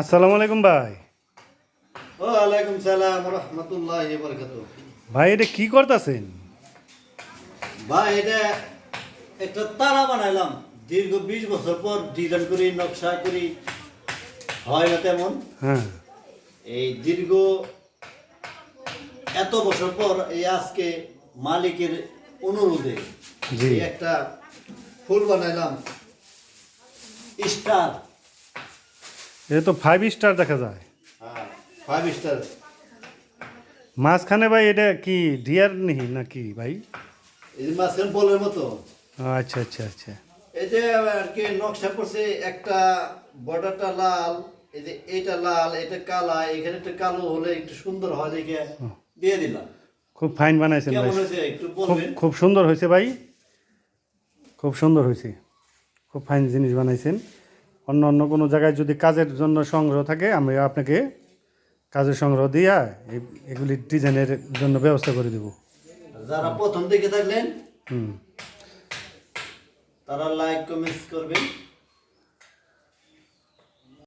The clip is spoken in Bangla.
আসসালামু আলাইকুম ভাই। ওয়ালাইকুম সালাম রহমতুল্লাহি বারাকাতুহু। ভাই এটা কি করতেছেন? ভাই এটা একটা তারা বানাইলাম, দীর্ঘ 20 বছর পর ডিজাইন করি, নকশা করি, হয় না তেমন। হ্যাঁ। এই দীর্ঘ এত বছর পর এই আজকে মালিকের অনুরোধে জি। এই একটা ফুল বানাইলাম, স্টার। এটা তো 5 স্টার দেখা যায়। হ্যাঁ, 5 স্টার। মাঝখানে ভাই এটা কি ডিয়ার নিহি নাকি ভাই? এই যে মাঝখান বলের মতো আচ্ছা আচ্ছা আচ্ছা। এই যে আর কি নকশা করছে, একটা বর্ডারটা লাল, এই যে এটা লাল, এটা কালা, এখানে একটা কালো হলে একটু সুন্দর হয় দেখে দিয়ে দিলাম। খুব ফাইন বানাইছেন ভাই। কেমন হয়েছে একটু খুব বলবেন? খুব সুন্দর হয়েছে ভাই, খুব সুন্দর হয়েছে। খুব ফাইন জিনিস বানাইছেন। অন্য অন্য কোনো জায়গায় যদি কাজের জন্য সংগ্রহ থাকে আমি আপনাকে কাজের সংগ্রহ দিয়া এগুলি ডিজাইনের জন্য ব্যবস্থা করে দেব। যারা প্রথম দিকে থাকলেন হুম। তারা লাইক কমেন্টস করবেন।